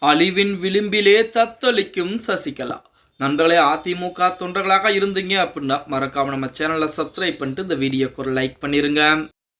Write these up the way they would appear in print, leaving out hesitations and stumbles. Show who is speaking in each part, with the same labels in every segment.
Speaker 1: அழிவின் விளிம்பிலே தத்தளிக்கும் சசிகலா. நண்பர்களே, அதிமுக தொண்டர்களாக இருந்தீங்க அப்படின்னா மறக்காம நம்ம சேனலை சப்ஸ்கிரைப் பண்ணிட்டு இந்த வீடியோக்கு ஒரு லைக் பண்ணிருங்க.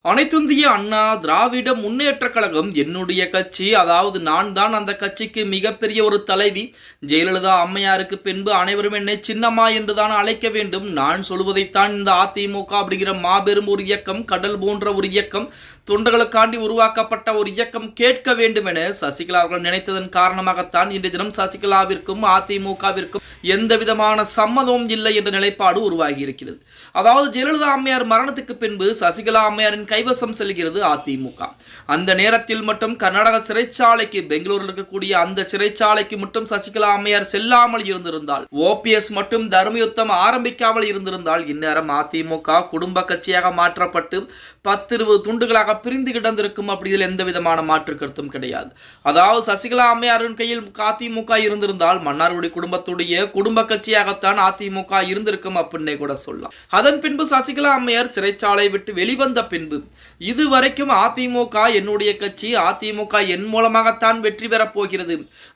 Speaker 1: அனைத்திந்திய அண்ணா திராவிட முன்னேற்ற கழகம் என்னுடைய கட்சி. அதாவது நான் தான் அந்த கட்சிக்கு மிகப்பெரிய ஒரு தலைவி. ஜெயலலிதா அம்மையாருக்கு பின்பு அனைவரும் என்னை சின்னம்மா என்றுதான் அழைக்க வேண்டும். நான் சொல்வதைத்தான் இந்த அதிமுக அப்படிங்கிற மாபெரும் ஒரு இயக்கம், கடல் போன்ற ஒரு இயக்கம், தொண்டர்களுக்காண்டி உருவாக்கப்பட்ட ஒரு இயக்கம் கேட்க வேண்டும் என சசிகலா அவர்கள் நினைத்ததன் காரணமாகத்தான் இன்றைய தினம் சசிகலாவிற்கும் அதிமுகவிற்கும் எந்த விதமான சம்மதமும் இல்லை என்ற நிலைப்பாடு உருவாகி இருக்கிறது. அதாவது ஜெயலலிதா அம்மையார் மரணத்துக்கு பின்பு சசிகலா அம்மையாரின் கைவசம் செல்கிறது அதிமுக. அந்த நேரத்தில் மட்டும் கர்நாடக சிறைச்சாலைக்கு, பெங்களூரில் இருக்கக்கூடிய அந்த சிறைச்சாலைக்கு மட்டும் சசிகலா அம்மையார் செல்லாமல் இருந்திருந்தால், ஓபிஎஸ் மட்டும் தர்மயுத்தம் ஆரம்பிக்காமல் இருந்திருந்தால், இந்நேரம் அதிமுக குடும்ப கட்சியாக மாற்றப்பட்டு 10-20 துண்டுகளாக பிரிந்து கிடந்திருக்கும். அப்படியில் எந்த விதமான மாற்று கருத்தும் கிடையாது. அதாவது சசிகலா அம்மையாரின் கையில் அதிமுக இருந்திருந்தால் மன்னார்குடி குடும்பத்துடைய குடும்ப கட்சியாகத்தான் அதிமுக இருந்திருக்கும் அப்படின்னே கூட சொல்லலாம். அதன் பின்பு சசிகலா அம்மையார் சிறைச்சாலை விட்டு வெளிவந்த பின்பு இதுவரைக்கும் அதிமுக என்னுடைய கட்சி, அதிமுக என் மூலமாகத்தான் வெற்றி பெறப் போகிறது,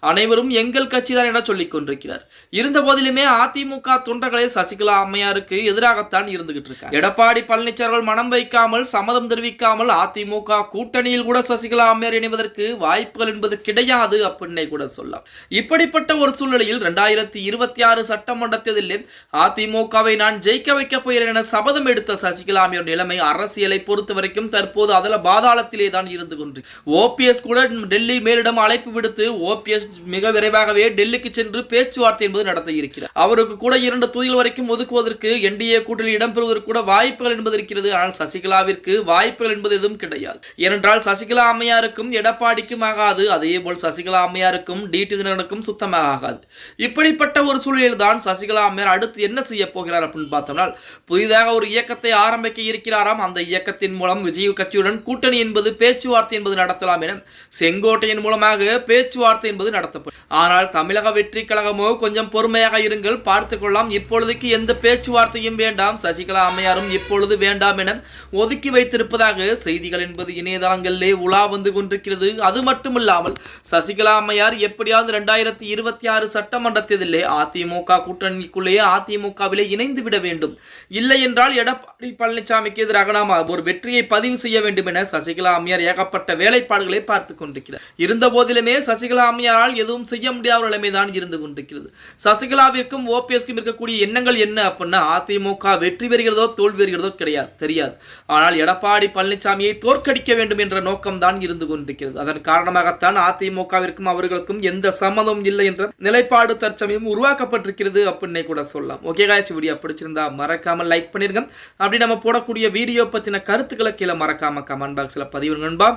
Speaker 1: அனைவரும் எங்கள் கட்சி தான் என சொல்லிக் கொண்டிருக்கிறார். இருந்த போதிலுமே அதிமுக தொண்டர்களை சசிகலா அம்மையாருக்கு எதிராகத்தான் இருந்துகிட்டு இருக்காங்க. எடப்பாடி பழனிசாமி மனம் வைக்காமல், சம்மதம் தெரிவிக்காமல் அதிமுக கூட்டணியில் கூட சசிகலா அம்மையார் இணைவதற்கு வாய்ப்புகள் என்பது கிடையாது அப்படின்னே கூட சொல்லலாம். இப்படிப்பட்ட ஒரு சூழ்நிலையில் 2026 சட்டமன்ற தேர்தலில் அதிமுகவை நான் ஜெயிக்க வைக்க போகிறேன் என சபதம் எடுத்த சசிகலா அம்மையார் நிலைமை அரசியலை பொறுத்த வரைக்கும் தற்போது அதில் பாதாளத்திலே தான் இருந்து கொண்டு, ஓபிஎஸ் கூட டெல்லி மேலிடம் அழைப்பு விடுத்து ஓபிஎஸ் மிக விரைவாகவே டெல்லிக்கு சென்று பேச்சுவார்த்தை என்பது நடத்த இருக்கிறார். அவருக்கு கூட 2 தொகுதிகள் வரைக்கும் ஒதுக்குவதற்கு என்டிஏ கூட்டணியில் இடம்பெறுவதற்கு கூட வாய்ப்புகள் என்பது இருக்கிறது. ஆனால் சசிகலாவிற்கு வாய்ப்புகள் என்பது எதுவும் கிடையாது. ஏனென்றால் சசிகலா அம்மையாருக்கும் எடப்பாடிக்கும் ஆகாது, அதே போல் சசிகலா அம்மையாருக்கும் டிடி தினகரனுக்கும் சுத்தமாக ஆகாது. இப்படிப்பட்ட ஒரு சூழலில் தான் சசிகலா அம்மையார் அடுத்து என்ன செய்ய போகிறார் அப்படின்னு பார்த்தோம்னா, புதிதாக ஒரு இயக்கத்தை ஆரம்பிக்க இருக்கிறாராம். அந்த இயக்கத்தின் மூலம் விஜய் கட்சியுடன் கூட்டணி என்பது, பேச்சுவார்த்தை என்பது நடத்தலாம் என செங்கோட்டையின் மூலமாக பேச்சுவார்த்தை என்பது நடத்தப்படும். ஆனால் தமிழக வெற்றி கழகமோ கொஞ்சம் பொறுமையாக இருங்கள், பார்த்துக் கொள்ளலாம், இப்பொழுதுக்கு எந்த பேச்சுவார்த்தையும் வேண்டாம், சசிகலா அம்மையாரும் இப்பொழுது வேண்டாம் என ஒதுக்கி வைத்திருப்பதாக செய்திகள் என்பது இணையதளங்களிலே உலா வந்து கொண்டிருக்கிறது. அது மட்டுமில்லாமல் சசிகலா அம்மையார் எப்படியாவது 2026 சட்டமன்ற தேர்தலிலே அதிமுக கூட்டணிக்குள்ளேயே அதிமுகவிலே இணைந்து விட வேண்டும், இல்லை என்றால் எடப்பாடி பழனிசாமிக்கு எதிராக நாம் ஒரு வெற்றியை பதிவு செய்ய வேண்டும் என சசிகலா அம்மையார் ஏகப்பட்ட வேலைப்பாடுகளை பார்த்துக் கொண்டிருக்கிறார். இருந்த போதிலுமே சசிகலா அம்மையாரால் எதுவும் செய்ய முடியாத நிலைமைதான் இருந்து கொண்டிருக்கிறது. சசிகலாவிற்கும் ஓபிஎஸ்க்கும் இருக்கக்கூடிய எண்ணங்கள் என்ன அப்படின்னா, அதிமுக வெற்றி பெறுகிறதோ தோல்வி பெறுகிறதோ தெரியாது, ஆனால் எடப்பாடி பழனிசாமியை தோற்கடிக்க வேண்டும் என்ற நோக்கம் தான் இருந்து கொண்டிருக்கிறது. அதன் காரணமாகத்தான் அதிமுகவிற்கும் அவர்களுக்கும் எந்த சம்மதமும் இல்லை என்ற நிலைப்பாடு தற்சமயம் உருவாக்கப்பட்டிருக்கிறது அப்படின்னே கூட சொல்லலாம். ஓகே காய்ஸ், வீடியோ பிடிச்சிருந்தா மறக்காம லைக் பண்ணிருங்க. அப்படி நம்ம போடக்கூடிய வீடியோ பத்தின கருத்துக்களை கீழே மறக்காம கமெண்ட் பாக்ஸ்ல பதிவு நண்பா.